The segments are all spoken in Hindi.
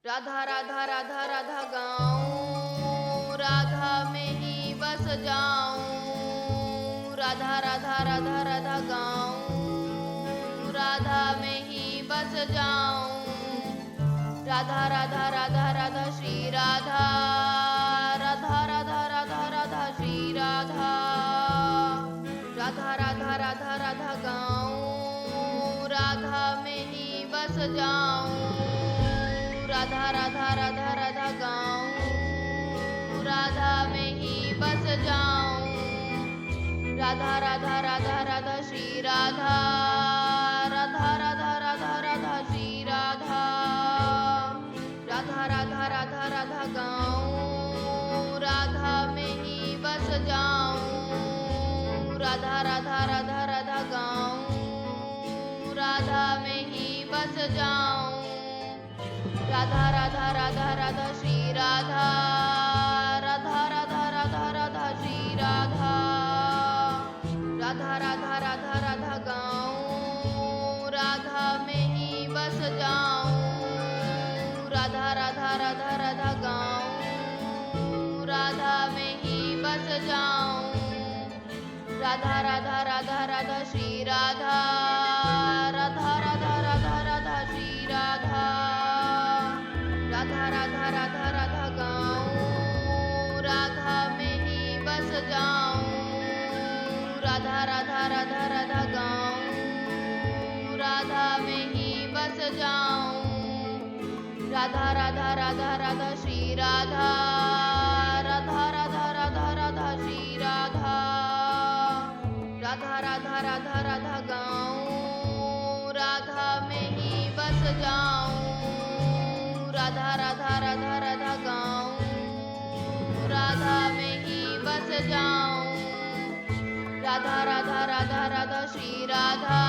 राधा राधा राधा राधा गाऊं, राधा में ही बस जाऊं। राधा राधा राधा राधा गाऊं, राधा में ही बस जाऊं। राधा राधा राधा राधा श्री राधा, राधा राधा राधा राधा श्री राधा। राधा राधा राधा राधा गाऊं, राधा में ही बस जाऊं। राधा राधा राधा राधा गाऊं, राधा में ही बस जाऊं। राधा राधा राधा राधा श्री राधा, राधा राधा राधा राधा श्री राधा। राधा राधा राधा राधा गाऊं, राधा में ही बस जाऊं। राधा राधा राधा राधा गाऊं, राधा में ही बस जाऊं। राधा राधा राधा राधा श्री राधा, राधा राधा राधा राधा श्री राधा। राधा राधा राधा राधा गाऊं, राधा में ही बस जाऊं। राधा राधा राधा राधा गाऊं, राधा में ही बस जाऊं। राधा राधा राधा राधा श्री राधा, राधा राधा राधा राधा श्री राधा। राधा राधा राधा राधा गाऊं, राधा में ही बस जाऊं। राधा राधा राधा राधा गाऊं, राधा में ही बस जाऊं। राधा राधा राधा राधा श्री राधा, राधा राधा राधा राधा श्री राधा। राधा राधा राधा राधा गाऊं, राधा में ही बस जाऊं। राधा राधा राधा राधा गाऊं, राधा में ही बस जाऊं। राधा राधा राधा राधा श्री राधा,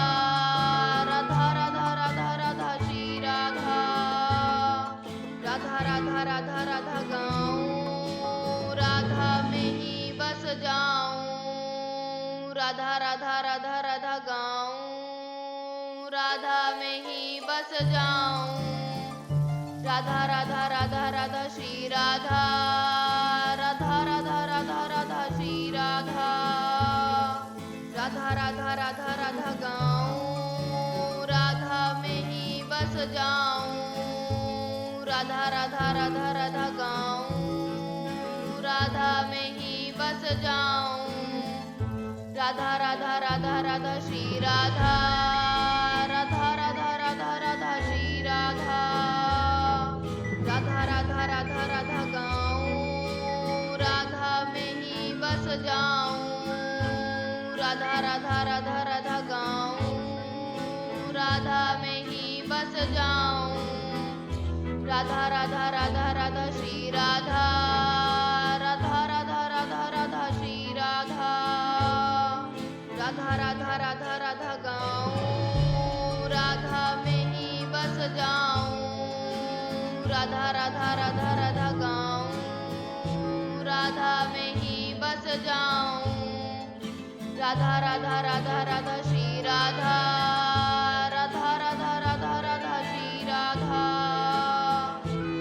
राधा राधा राधा राधा श्री राधा। राधा राधा राधा राधा गाऊं, राधा में ही बस जाऊं। राधा राधा राधा राधा गाऊं, राधा में ही बस जाऊं। राधा राधा राधा राधा श्री राधा, राधा राधा राधा राधा श्री राधा। राधा राधा राधा राधा गाऊं, राधा में ही बस जाऊं। राधा राधा राधा राधा गाऊं, राधा में ही बस जाऊं। राधा राधा राधा राधा श्री राधा, राधा राधा राधा राधा श्री राधा। राधा राधा राधा राधा गाऊं, राधा में ही बस जाऊं। राधा राधा राधा राधा गाऊं, राधा में ही बस जाऊं। राधा राधा राधा राधा श्री राधा, राधा राधा राधा राधा श्री राधा। राधा राधा राधा राधा गाऊं, राधा में ही बस जाऊं। राधा राधा राधा राधा गाऊं, राधा में ही बस जाऊं। राधा राधा राधा राधा श्री राधा, राधा राधा राधा राधा श्री राधा।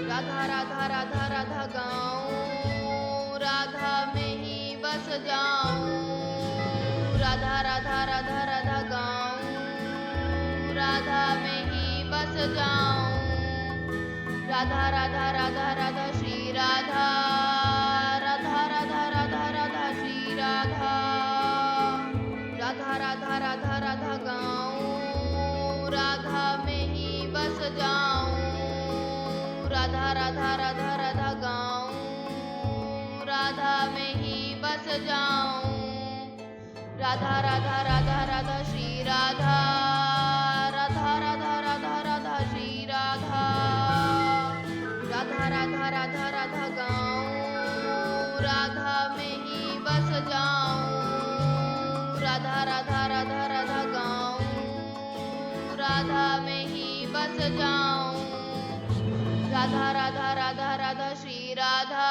राधा राधा राधा राधा गाऊं, राधा में ही बस जाऊं। राधा राधा राधा राधा गाऊं, राधा में ही बस जाऊं। राधा राधा राधा राधा श्री राधा, राधा राधा राधा राधा श्री राधा। राधा राधा राधा राधा गाऊं, राधा में ही बस जाऊं। राधा राधा राधा राधा गाऊं, राधा में ही बस जाऊं। राधा राधा राधा राधा श्री राधा, राधा राधा राधा राधा श्री राधा। राधा राधा राधा राधा गाऊं, राधा में ही बस जाऊं। राधा राधा राधा राधा गाऊं, राधा में ही बस जाऊं। राधा राधा राधा राधा श्री राधा,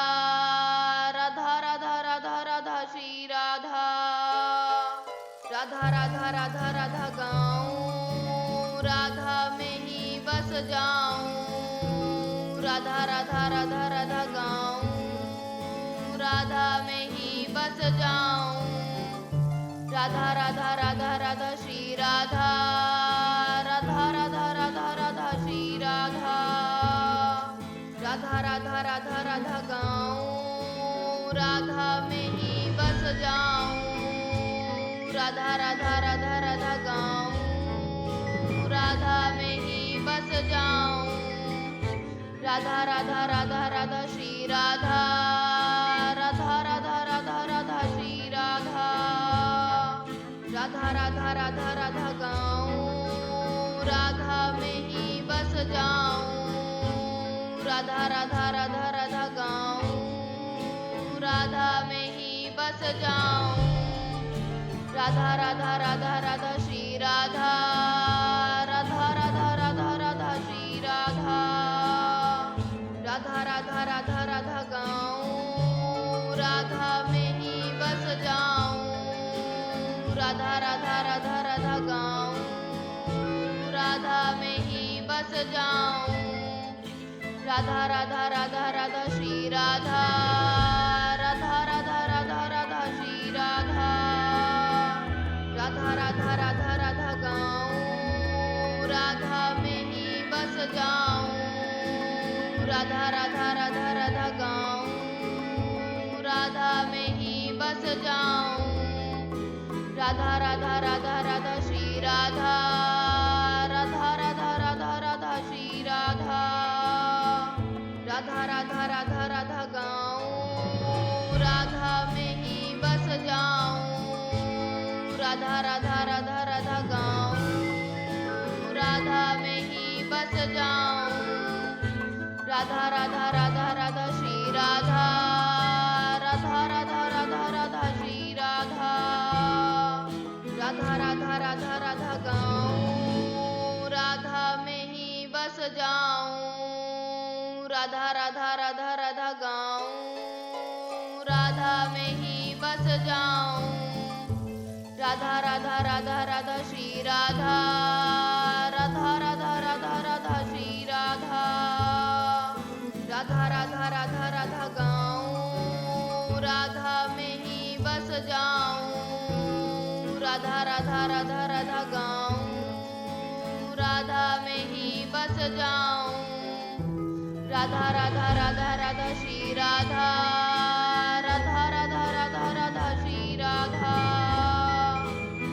राधा राधा राधा राधा श्री राधा। राधा राधा राधा राधा गाऊं, राधा में ही बस जाऊं। राधा राधा राधा राधा गाऊं, राधा में ही बस जाऊं। राधा राधा राधा राधा श्री राधा, राधा राधा राधा राधा श्री राधा। राधा राधा राधा राधा गाऊं, राधा में ही बस जाऊं। राधा राधा राधा राधा गाऊं, राधा में ही बस जाऊं। राधा राधा राधा राधा श्री राधा, राधा राधा राधा राधा श्री राधा। राधा राधा राधा राधा गाऊं, राधा में ही बस जाऊं। राधा राधा राधा राधा गाऊं, राधा में ही बस जाऊं। राधा राधा राधा राधा श्री राधा, राधा राधा राधा राधा श्री राधा। राधा राधा राधा राधा गाऊं, राधा में ही बस जाऊं। राधा राधा राधा राधा गाऊं, राधा में ही बस जाऊं। राधा राधा राधा राधा श्री राधा, राधा राधा राधा राधा श्री राधा। राधा राधा राधा राधा गाऊं, राधा में ही बस जाऊं। राधा राधा राधा राधा गाऊं, राधा में ही बस जाऊं। राधा राधा राधा राधा श्री राधा, राधा राधा राधा राधा श्री राधा। राधा राधा राधा राधा गाऊं, राधा में ही बस जाऊं। राधा राधा राधा राधा गाऊं, राधा में ही बस जाऊं। राधा राधा राधा राधा श्री राधा, राधा राधा राधा राधा श्री राधा। राधा राधा राधा राधा गाऊं, राधा में ही बस जाऊं। राधा राधा राधा राधा गाऊं, राधा में ही बस जाऊं। राधा राधा राधा राधा श्री राधा, राधा राधा राधा राधा श्री राधा। राधा राधा राधा राधा गाऊं, राधा में ही बस जाऊं। राधा राधा राधा राधा गाऊं, राधा में ही बस जाऊं। राधा राधा राधा राधा श्री राधा, राधा राधा राधा राधा श्री राधा।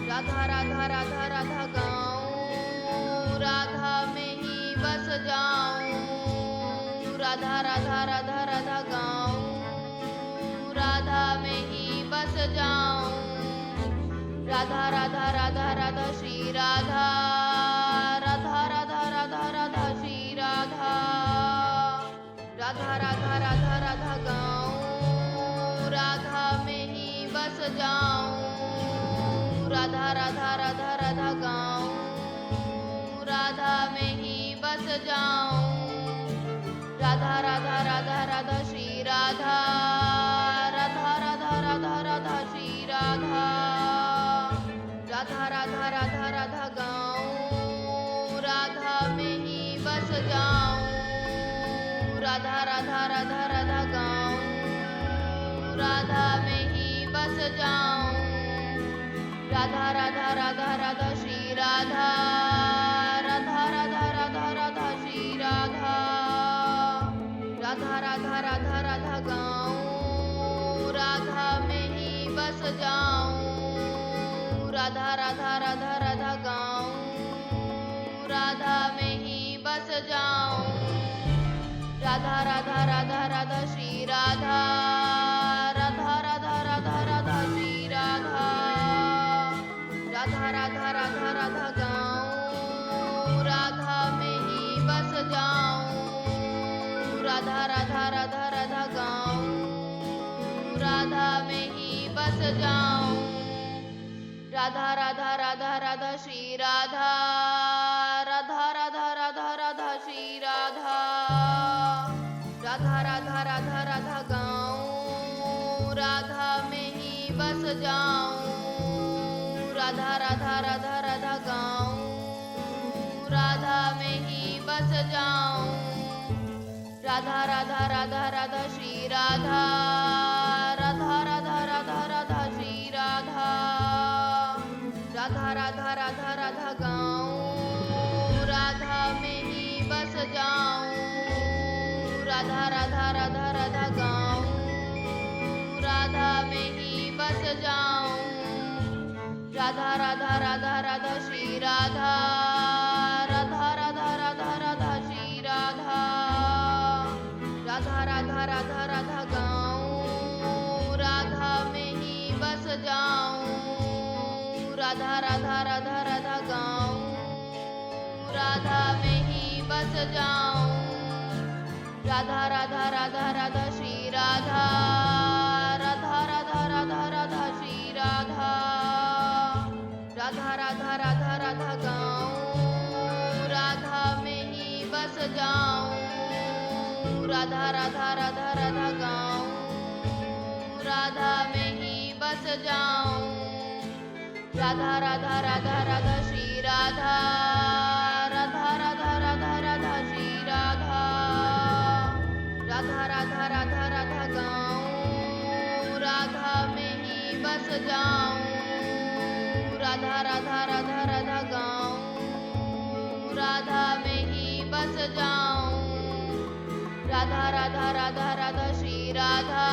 राधा राधा राधा राधा गाऊं, राधा में ही बस जाऊं। राधा राधा राधा राधा गाऊं, राधा में ही बस जाऊं। राधा राधा राधा राधा श्री राधा, राधा राधा राधा राधा श्री राधा। राधा राधा राधा राधा गाऊं, राधा में ही बस जाऊं। राधा राधा राधा राधा गाऊं, राधा में ही बस जाऊं। राधा राधा राधा राधा श्री राधा, राधा राधा राधा राधा श्री राधा। राधा राधा राधा राधा गाऊं, राधा में ही बस जाऊं। राधा राधा राधा राधा गाऊं, राधा में ही बस जाऊं। राधा राधा राधा राधा श्री राधा, राधा राधा राधा राधा श्री राधा। राधा राधा राधा राधा गाऊं, राधा में ही बस जाऊं। राधा राधा राधा राधा गाऊं, राधा में ही बस जाऊं। राधा राधा राधा राधा श्री राधा, राधा राधा राधा राधा श्री राधा। राधा राधा राधा राधा गाऊं, राधा में ही बस जाऊं। राधा राधा राधा राधा गाऊं, राधा में ही बस जाऊं। राधा राधा राधा राधा श्री राधा, राधा राधा राधा राधा श्री राधा। राधा राधा राधा राधा गाऊं, राधा में ही बस जाऊं। राधा राधा राधा राधा गाऊं, राधा में ही बस जाऊं। राधा राधा राधा राधा श्री राधा राधा राधा राधा राधा श्री राधा राधा राधा राधा राधा गाऊं राधा में ही बस जाऊं राधा राधा राधा राधा गाऊं राधा में ही बस जाऊं राधा राधा राधा राधा श्री राधा राधा राधा राधा राधा श्री राधा राधा राधा राधा राधा गाऊं राधा में ही बस जाऊं राधा राधा राधा राधा गाऊं राधा में ही बस जाऊं राधा राधा राधा राधा श्री राधा राधा राधा राधा राधा श्री राधा राधा राधा राधा राधा गाऊं राधा में ही बस जाऊं राधा राधा राधा राधा गाऊं राधा में ही बस जाऊं राधा राधा राधा राधा श्री राधा राधा राधा राधा राधा श्री राधा राधा राधा राधा राधा गाऊं राधा में ही बस जाऊं राधा राधा राधा राधा गाऊं राधा में ही बस जाऊं राधा राधा राधा राधा श्री राधा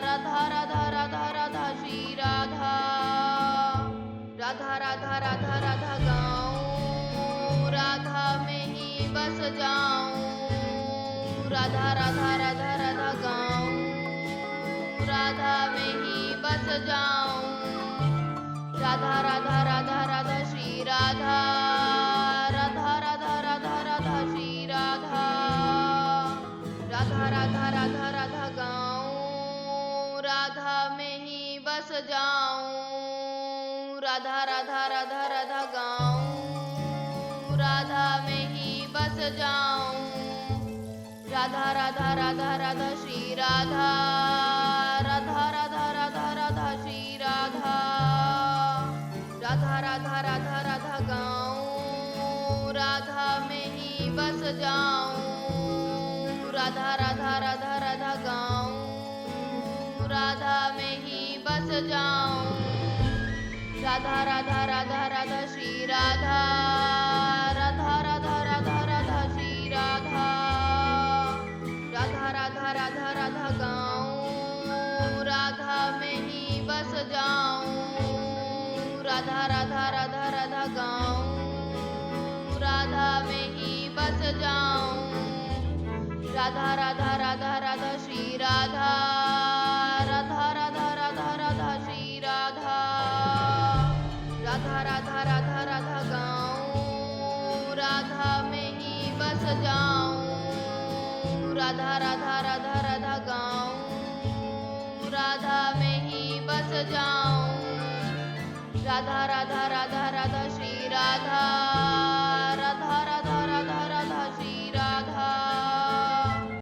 राधा राधा राधा राधा श्री राधा राधा राधा राधा राधा गाऊं राधा में ही बस जाऊं राधा राधा राधा राधा गाऊं राधा में ही बस जाऊं राधा राधा राधा राधा श्री राधा राधा राधा राधा राधा श्री राधा राधा राधा राधा राधा गाऊं राधा में ही बस जाऊं राधा राधा राधा राधा गाऊं राधा में ही बस जाऊं राधा राधा राधा राधा श्री राधा राधा राधा राधा राधा श्री राधा राधा राधा राधा राधा गाऊं राधा में ही बस जाऊं राधा राधा राधा राधा गाऊं राधा में ही बस जाऊं राधा राधा राधा राधा श्री राधा राधा राधा राधा राधा श्री राधा राधा राधा राधा राधा गाऊं राधा में ही बस जाऊं राधा राधा राधा राधा गाऊं राधा में ही बस जाऊं राधा राधा राधा राधा श्री राधा राधा राधा राधा राधा श्री राधा राधा राधा राधा राधा गाऊं राधा में ही बस जाऊं राधा राधा राधा राधा गाऊं राधा में ही बस जाऊं राधा राधा राधा राधा श्री राधा